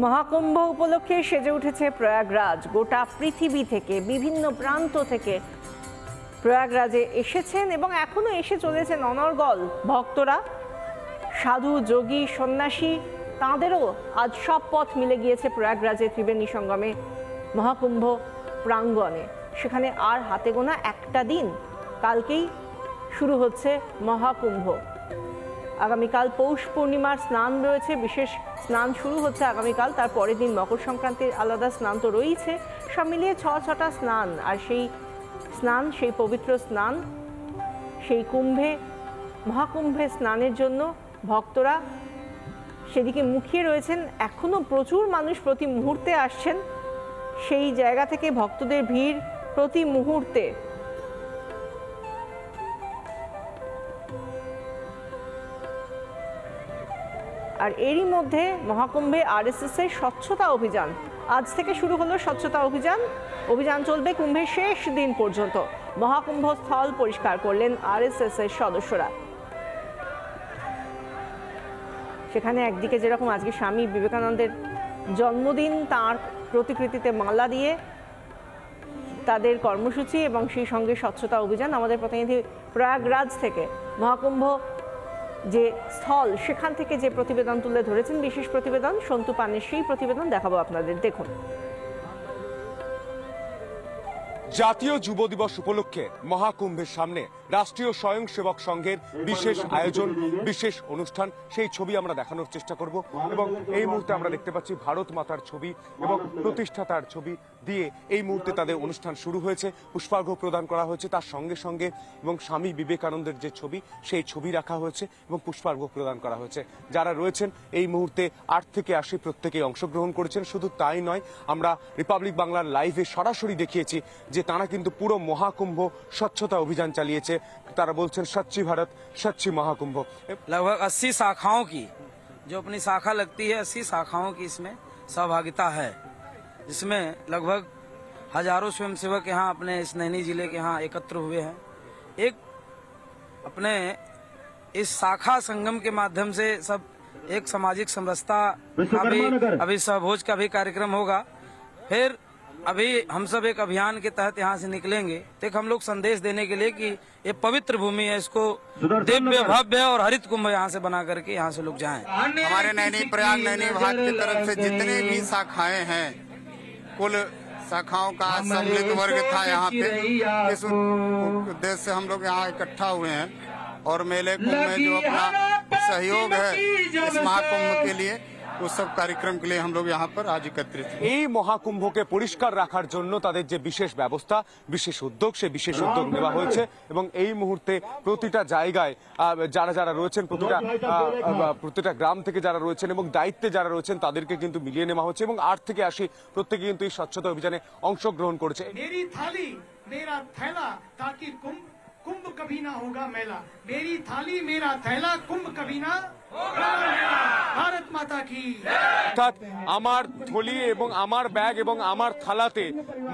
মহাকুম্ভ উপলক্ষে সেজে উঠেছে প্রয়াগরাজ। গোটা পৃথিবী থেকে বিভিন্ন প্রান্ত থেকে প্রয়াগরাজে এসেছেন এবং এখনো এসে চলেছেন অনর্গল ভক্তরা। সাধু, যোগী, সন্ন্যাসী তাঁদেরও আজ সব পথ মিলে গিয়েছে প্রয়াগরাজে ত্রিবেণী সঙ্গমে মহাকুম্ভ প্রাঙ্গণে। সেখানে আর হাতে গোনা একটা দিন, কালকেই শুরু হচ্ছে মহাকুম্ভ। আগামীকাল পৌষ পূর্ণিমার স্নান রয়েছে, বিশেষ স্নান শুরু হচ্ছে আগামীকাল। তার পরের দিন মকর সংক্রান্তির আলাদা স্নান তো রয়েছে। সব মিলিয়ে ছটা স্নান, আর সেই স্নান, সেই পবিত্র স্নান, সেই কুম্ভে, মহাকুম্ভে স্নানের জন্য ভক্তরা সেদিকে মুখিয়ে রয়েছেন। এখনো প্রচুর মানুষ প্রতি মুহূর্তে আসছেন। সেই জায়গা থেকে ভক্তদের ভিড় প্রতি মুহূর্তে। আর এরই মধ্যে মহাকুম্ভে আরএসএস এর স্বচ্ছতা অভিযান আজ থেকে শুরু হলো। স্বচ্ছতা অভিযান চলবে কুম্ভের শেষ দিন পর্যন্ত। মহাকুম্ভ স্থল পরিষ্কার করলেন আরএসএস এর সদস্যরা। সেখানে একদিকে যেরকম আজকে স্বামী বিবেকানন্দের জন্মদিন, তাঁর প্রতিকৃতিতে মালা দিয়ে তাদের কর্মসূচি এবং সেই সঙ্গে স্বচ্ছতা অভিযান। আমাদের প্রতিনিধি প্রয়াগরাজ থেকে মহাকুম্ভ যে স্থল, সেখান থেকে যে প্রতিবেদন তুলে ধরেছেন, বিশেষ প্রতিবেদন, সন্তু পানের সেই প্রতিবেদন দেখাবো আপনাদের, দেখুন। জাতীয় যুব দিবস উপলক্ষে মহাকুম্ভের সামনে রাষ্ট্রীয় স্বয়ংসেবক সংঘের বিশেষ আয়োজন, বিশেষ অনুষ্ঠান, সেই ছবি আমরা দেখানোর চেষ্টা করব। এবং এই মুহূর্তে আমরা দেখতে পাচ্ছি ভারত মাতার ছবি এবং প্রতিষ্ঠাতার ছবি দিয়ে এই মুহূর্তে তাদের অনুষ্ঠান শুরু হয়েছে। পুষ্পার্ঘ্য প্রদান করা হয়েছে, তার সঙ্গে সঙ্গে এবং স্বামী বিবেকানন্দের যে ছবি, সেই ছবি রাখা হয়েছে এবং পুষ্পার্ঘ্য প্রদান করা হয়েছে। যারা রয়েছেন এই মুহূর্তে 8 থেকে 80 প্রত্যেকেই অংশগ্রহণ করেছেন। শুধু তাই নয়, আমরা রিপাবলিক বাংলার লাইভে সরাসরি দেখিয়েছি যে তারা কিন্তু পুরো মহাকুম্ভ স্বচ্ছতা অভিযান চালিয়েছে। তারা বলছেন স্বচ্ছ ভারত, স্বচ্ছ মহাকুম্ভ। लगभग 80 शाखाओं की जो अपनी शाखा लगती है, 80 शाखाओं की इसमें सहभागिता है, जिसमें लगभग हजारों स्वयंसेवक यहाँ अपने इस नैनी जिले के यहाँ एकत्र हुए हैं। एक अपने इस शाखा संगम के माध्यम से सब एक सामाजिक समरसता का भी अभी सहभोज का भी कार्यक्रम होगा। फिर अभी हम सब एक अभियान के तहत यहाँ से निकलेंगे, तो हम लोग संदेश देने के लिए कि ये पवित्र भूमि है, इसको दिव्य, भव्य और हरित कुंभ यहाँ से बना करके यहाँ से लोग जाएं। हमारे नैनी प्रयाग नैनी भाग की तरफ से जितने भी शाखाएं हैं, कुल शाखाओं का सम्मिलित वर्ग था यहाँ पे। इस उद्देश्य से हम लोग यहाँ इकट्ठा हुए हैं और मेले कुंभ में जो अपना सहयोग है इस महाकुंभ के लिए, उस सब कार्यक्रम के लिए हम लोग यहाँ पर आज एकत्रित हैं। এই মহাকুম্ভকে পরিষ্কার রাখার জন্য তাদের যে বিশেষ ব্যবস্থা, বিশেষ উদ্যোগ, সেই বিশেষ উদ্যোগ নেওয়া হয়েছে। এবং এই মুহূর্তে প্রতিটা জায়গায় যারা যারা রয়েছেন, প্রতিটা গ্রাম থেকে যারা রয়েছেন এবং দায়িত্বে যারা রয়েছেন, তাদেরকে কিন্তু মিলিয়ে নেওয়া হচ্ছে। এবং 8 থেকে 80 প্রত্যেকে কিন্তু এই স্বচ্ছতা অভিযানে অংশগ্রহণ করেছে। मेरी थाली मेरा थैला ताकि कुंभ कभी ना होगा मेला। मेरी थाली मेरा थैला कुंभ कभी ना होगा मेला। भारत माता की। অর্থাৎ আমার থলি এবং আমার ব্যাগ এবং আমার থালাতে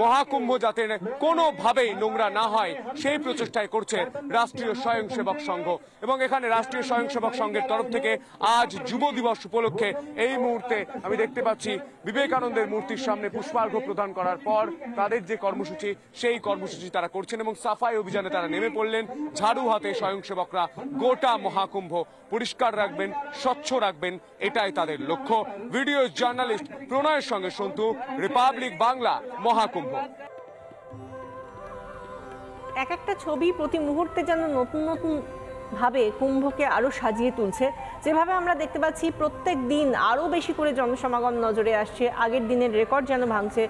মহাকুম্ভ যাতে কোনোভাবেই নোংরা না হয়, সেই প্রচেষ্টায় করছে রাষ্ট্রীয় স্বয়ংসেবক সংঘ। এবং এখানে রাষ্ট্রীয় স্বয়ংসেবক সংঘের তরফ থেকে আজ যুব দিবস উপলক্ষে এই মুহূর্তে আমি দেখতে পাচ্ছি বিবেকানন্দের মূর্তির সামনে পুষ্পার্ঘ্য প্রদান করার পর তাদের যে কর্মসূচি, সেই কর্মসূচি তারা করছেন এবং সাফাই অভিযানে তারা নেমে পড়লেন। ঝাড়ু হাতে স্বয়ংসেবকরা গোটা মহাকুম্ভ পরিষ্কার রাখবেন, স্বচ্ছ রাখবেন, এটাই তাদের লক্ষ্য। ভিডিও জার্নালিস্ট প্রণয়ের সঙ্গে সন্তু, রিপাবলিক বাংলা, মহাকুম্ভ। এক একটা ছবি প্রতি মুহূর্তে যেন নতুন নতুন ভাবে কুম্ভকে আরো সাজিয়ে তুলছে। যেভাবে আমরা দেখতে পাচ্ছি প্রত্যেক দিন আরো বেশি করে জনসমাগম নজরে আসছে। আগের দিনের রেকর্ড যেন ভাঙছে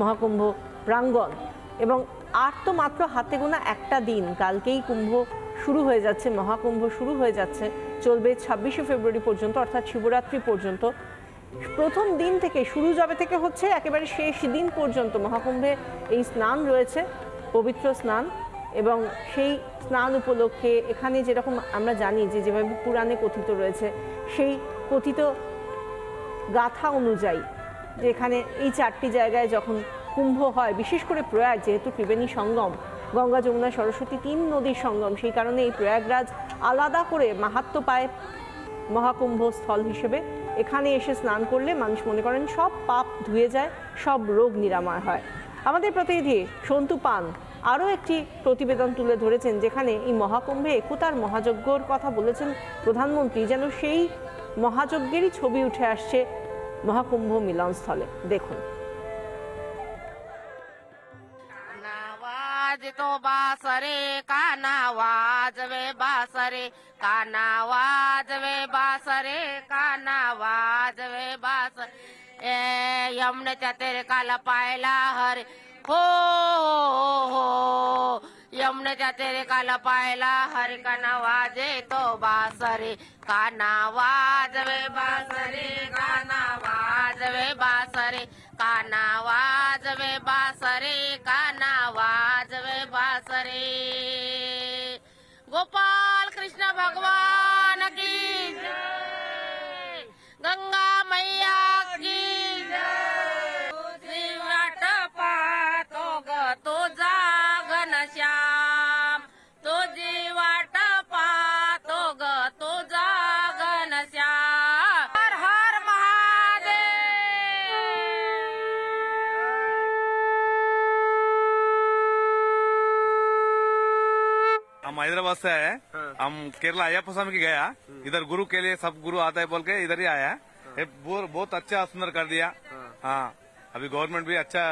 মহাকুম্ভ প্রাঙ্গণ। এবং আর তো মাত্র হাতে গোনা একটা দিন, কালকেই কুম্ভ শুরু হয়ে যাচ্ছে, মহাকুম্ভ শুরু হয়ে যাচ্ছে, চলবে 26শে ফেব্রুয়ারি পর্যন্ত, অর্থাৎ শিবরাত্রি পর্যন্ত। প্রথম দিন থেকে শুরু যবে থেকে হচ্ছে একেবারে শেষ দিন পর্যন্ত মহাকুম্ভে এই স্নান রয়েছে, পবিত্র স্নান। এবং সেই স্নান উপলক্ষে এখানে যেরকম আমরা জানি যে যেভাবে পুরাণে কথিত রয়েছে, সেই কথিত গাথা অনুযায়ী যে এখানে এই 4টি জায়গায় যখন কুম্ভ হয়, বিশেষ করে প্রয়াগ, যেহেতু ত্রিবেণী সঙ্গম, গঙ্গা, যমুনা, সরস্বতী 3 নদীর সঙ্গম, সেই কারণে এই প্রয়াগরাজ আলাদা করে মাহাত্ম্য পায় মহাকুম্ভ স্থল হিসেবে। এখানে এসে স্নান করলে মানুষ মনে করেন সব পাপ ধুয়ে যায়, সব রোগ নিরাময় হয়। আমাদের প্রতিনিধি সন্তু পান আরও একটি প্রতিবেদন তুলে ধরেছেন, যেখানে এই মহাকুম্ভে একতার মহাযজ্ঞর কথা বলেছেন প্রধানমন্ত্রী, যেন সেই মহাযজ্ঞেরই ছবি উঠে আসছে মহাকুম্ভ মিলনস্থলে। দেখুন। तो बासरे का नवाज वे बासरे का नवाज वे बासरे का नवाज वे बासरे यमने चतेर काल पायला हरे हो यमने चतेर काल पायला हरे का नवाजे तो बासरे का नवाज वे बासरे का नवाज वे बासरे का नवाज वे बासरे का नवाज वे बासरे। गोपाल कृष्ण भगवान की जय, गंगा मैया की जय। वाट पाहतो ग तुझा घनश्याम, तुझी वाट पाहतो ग तुझा घनश्याम। हर हर हम हैदराबाद से आए हैं। हम केरला अयप्पा स्वामी की गया, इधर गुरु के लिए सब गुरु आता है बोल के इधर ही आया है। बहुत अच्छा सुंदर कर दिया। हाँ, अभी गवर्नमेंट भी अच्छा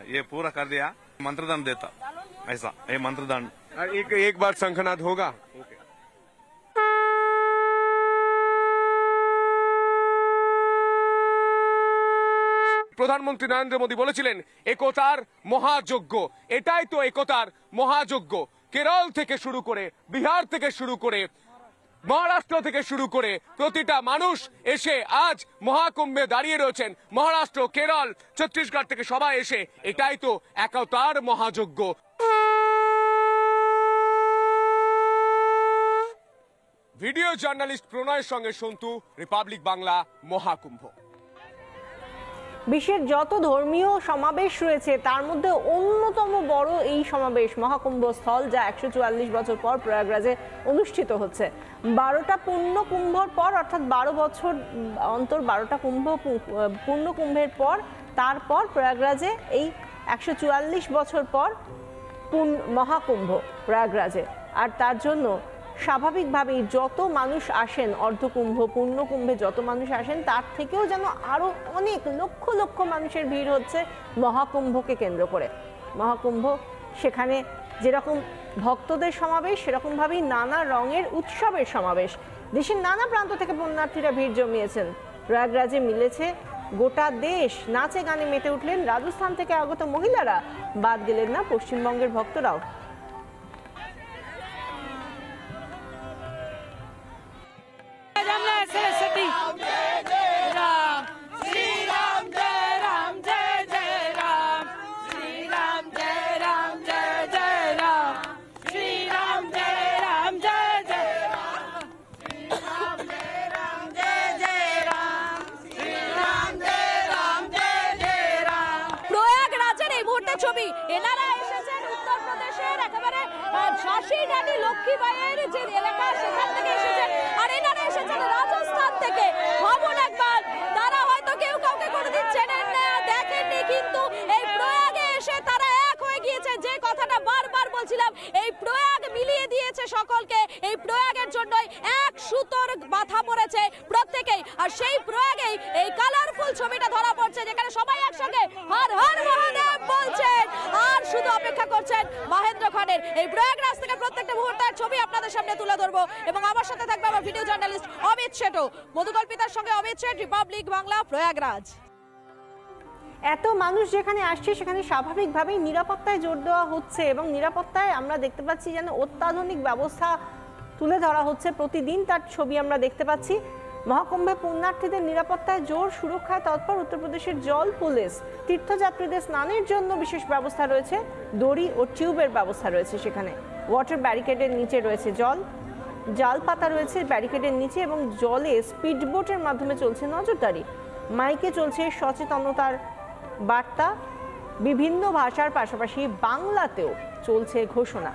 ये पूरा कर दिया। मंत्रदान देता ऐसा, ये मंत्रदान एक बार शंखनाद होगा। প্রধানমন্ত্রী নরেন্দ্র মোদী বলেছিলেন একতার মহাযজ্ঞ, এটাই তো একতার মহাযজ্ঞ। কেরল থেকে শুরু করে, বিহার থেকে শুরু করে, মহারাষ্ট্র থেকে শুরু করে প্রতিটা মানুষ এসে আজ মহাকুম্ভে দাঁড়িয়ে রয়েছেন। মহারাষ্ট্র, কেরল, ছত্তিশগড় থেকে সবাই এসে, এটাই তো একতার মহাযজ্ঞ। ভিডিও জার্নালিস্ট প্রণয়ের সঙ্গে সন্তু, রিপাবলিক বাংলা, মহাকুম্ভ। বিশ্বের যত ধর্মীয় সমাবেশ রয়েছে তার মধ্যে অন্যতম বড় এই সমাবেশ মহাকুম্ভ স্থল, যা 144 বছর পর প্রয়াগরাজে অনুষ্ঠিত হচ্ছে। 12টা পূর্ণ কুম্ভর পর, অর্থাৎ 12 বছর অন্তর 12টা পূর্ণ কুম্ভের পর, তারপর প্রয়াগরাজে এই 144 বছর পর মহাকুম্ভ প্রয়াগরাজে। আর তার জন্য স্বাভাবিকভাবেই যত মানুষ আসেন, অর্ধকুম্ভ পূর্ণকুম্ভে যত মানুষ আসেন, তার থেকেও যেন আরো অনেক লক্ষ লক্ষ মানুষের ভিড় হচ্ছে মহাকুম্ভকে কেন্দ্র করে। মহাকুম্ভ, সেখানে যেরকম ভক্তদের সমাবেশ, সেরকমভাবেই নানা রঙের উৎসবের সমাবেশ। দেশের নানা প্রান্ত থেকে পুণ্যার্থীরা ভিড় জমিয়েছেন। প্রয়াগরাজে মিলেছে গোটা দেশ, নাচে গানে মেতে উঠলেন রাজস্থান থেকে আগত মহিলারা, বাদ গেলেন না পশ্চিমবঙ্গের ভক্তরাও। ছবি এনারা এসেছেন উত্তরপ্রদেশের একেবারে ঝাঁসি রানী লক্ষ্মীবাইয়ের যে এলাকা, সেখান থেকে এসেছেন। আর এনারা এসেছেন রাজস্থান থেকে। ভাবুন একবার, তারা হয়তো কেউ কাউকে কোনোদিন চেনেন না, দেখেননি, কিন্তু এই প্রয়াগে এসে তারা এক হয়ে গিয়েছে। যে কথাটা বারবার বলছিলাম, এই প্রয়াগ মিলিয়ে দিয়েছে সকলকে। এই প্রয়াগের জন্যই এক সুতোর বাঁধা পড়েছে প্রত্যেকেই। আর সেই প্রয়াগেই এই কালারফুল ছবিটা ধরা পড়ছে, যেখানে সবাই একসঙ্গে হর হর মহাদেব বলছেন আর শুধু অপেক্ষা করছেন মহেন্দ্র খানের। এই প্রয়াগরাজ থেকে প্রত্যেকটা মুহূর্তের ছবি আপনাদের সামনে তুলে ধরবো, এবং আমার সাথে থাকবে আমার ভিডিও জার্নালিস্ট অমিত শেঠো। মধুকল্পিতার সঙ্গে অমিত শেঠ, রিপাবলিক বাংলা, প্রয়াগরাজ। এত মানুষ যেখানে আসছে সেখানে স্বাভাবিকভাবেই নিরাপত্তায় জোর দেওয়া হচ্ছে, এবং নিরাপত্তায় আমরা দেখতে পাচ্ছি যেন অত্যাধুনিক ব্যবস্থা তুলে ধরা হচ্ছে। প্রতিদিন তার ছবি আমরা দেখতে পাচ্ছি। মহাকুম্ভে পুণ্যার্থীদের নিরাপত্তায় জোর, সুরক্ষায় তৎপর উত্তরপ্রদেশের জল পুলিশ। তীর্থযাত্রীদের স্নানের জন্য বিশেষ ব্যবস্থা রয়েছে, দড়ি ও টিউবের ব্যবস্থা রয়েছে সেখানে। ওয়াটার ব্যারিকেডের নিচে রয়েছে জল, জাল পাতা রয়েছে ব্যারিকেডের নিচে, এবং জলে স্পিডবোটের মাধ্যমে চলছে নজরদারি। মাইকে চলছে সচেতনতার বার্তা, বিভিন্ন ভাষার পাশাপাশি বাংলাতেও চলছে ঘোষণা।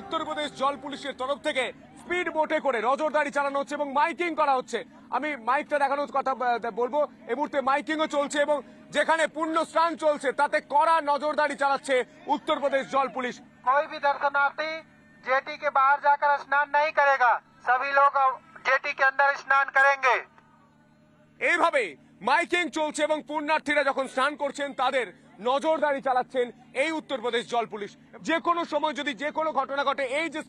উত্তরপ্রদেশ জল পুলিশের তরফ থেকে স্পিড বোটে করে নজরদারি চালানো হচ্ছে এবং মাইকিং করা হচ্ছে। আমি মাইকটা দেখানোর কথা বলবো। এই মুহূর্তে মাইকিংও চলছে এবং যেখানে পুণ্য স্নান চলছে তাতে কড়া নজরদারি চালাচ্ছে উত্তরপ্রদেশ জল পুলিশ। कोई भी दर्शनार्थी जेटी के बाहर जाकर स्नान नहीं करेगा, सभी लोग जेटी के अंदर स्नान करेंगे। এইভাবে মাইকিং চলছে এবং পুণ্যার্থীরা যখন স্নান করছেন তাদের নজরদারি চালাচ্ছেন এই উত্তরপ্রদেশ জল পুলিশ। যে কোনো সময় যদি যে কোনো ঘটনা ঘটে, এই যে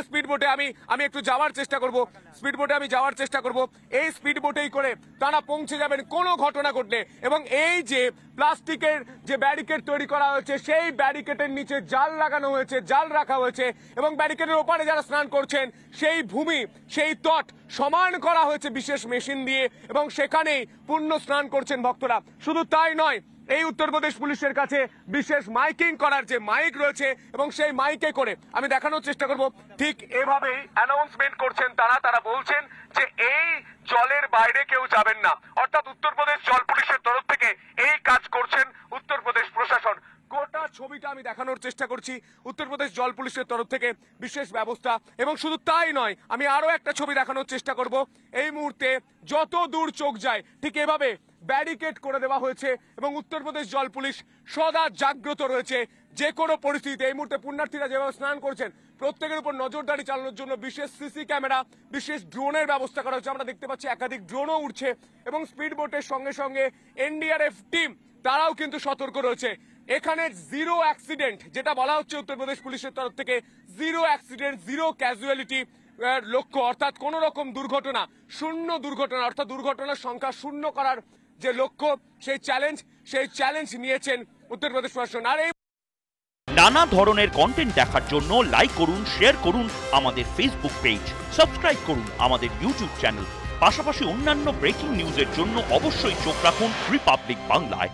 স্পিড বোটে আমি একটু যাওয়ার চেষ্টা করব, এই স্পিড বোটেই করে তারা পৌঁছে যাবেন কোনো ঘটনা ঘটলে। এবং এই যে প্লাস্টিকের যে ব্যারিকেড তৈরি করা হয়েছে সেই ব্যারিকেডের নিচে জাল লাগানো হয়েছে, জাল রাখা হয়েছে এবং ব্যারিকেডের ওপারে যারা স্নান করছেন সেই ভূমি সেই তট সমান করা হয়েছে বিশেষ মেশিন দিয়ে এবং সেখানেই পুণ্য স্নান করছেন ভক্তরা। শুধু তাই নয়, এই উত্তরপ্রদেশ পুলিশের কাছে বিশেষ মাইকিং করার যে মাইক রয়েছে এবং সেই মাইকে করে আমি দেখানোর চেষ্টা করব ঠিক এভাবেই অ্যানাউন্সমেন্ট করছেন তারা বলছেন যে এই জলের বাইরে কেউ যাবেন না। অর্থাৎ উত্তরপ্রদেশ জল পুলিশের তরফ থেকে এই কাজ করছেন উত্তরপ্রদেশ প্রশাসন। গোটা ছবিটা আমি দেখানোর চেষ্টা করছি উত্তরপ্রদেশ জল পুলিশের তরফ থেকে বিশেষ ব্যবস্থা। এবং শুধু তাই নয়, আমি আরো একটা ছবি দেখানোর চেষ্টা করব। এই মুহূর্তে যত দূর চোখ যায় ঠিক এভাবে ব্যারিকেড করে দেওয়া হয়েছে এবং উত্তরপ্রদেশ জল পুলিশ সদা জাগ্রত রয়েছে যে কোনো পরিস্থিতিতে। এই মুহূর্তে পুণ্যার্থীরা যেভাবে স্নান করছেন প্রত্যেকের উপর নজরদারি চালানোর জন্য বিশেষ সিসি ক্যামেরা, বিশেষ ড্রোনের ব্যবস্থা করা হচ্ছে। আমরা দেখতে পাচ্ছি একাধিক ড্রোনও উঠছে এবং স্পিড বোটের সঙ্গে সঙ্গে এনডিআরএফ টিম তারাও কিন্তু সতর্ক রয়েছে। এখানে জিরো অ্যাক্সিডেন্ট যেটা বলা হচ্ছে উত্তরপ্রদেশ পুলিশের তরফ থেকে, জিরো অ্যাক্সিডেন্ট জিরো ক্যাজুয়ালিটি লক্ষ্য, অর্থাৎ কোন রকম দুর্ঘটনা শূন্য দুর্ঘটনা, অর্থাৎ দুর্ঘটনার সংখ্যা শূন্য করার যে লক্ষ্য সেই চ্যালেঞ্জ নিয়েছেন উত্তরপ্রদেশ প্রশাসন। আর এই নানা ধরনের কন্টেন্ট দেখার জন্য লাইক করুন, শেয়ার করুন আমাদের ফেসবুক পেজ, সাবস্ক্রাইব করুন আমাদের ইউটিউব চ্যানেল। পাশাপাশি অন্যান্য ব্রেকিং নিউজের জন্য অবশ্যই চোখ রাখুন রিপাবলিক বাংলায়।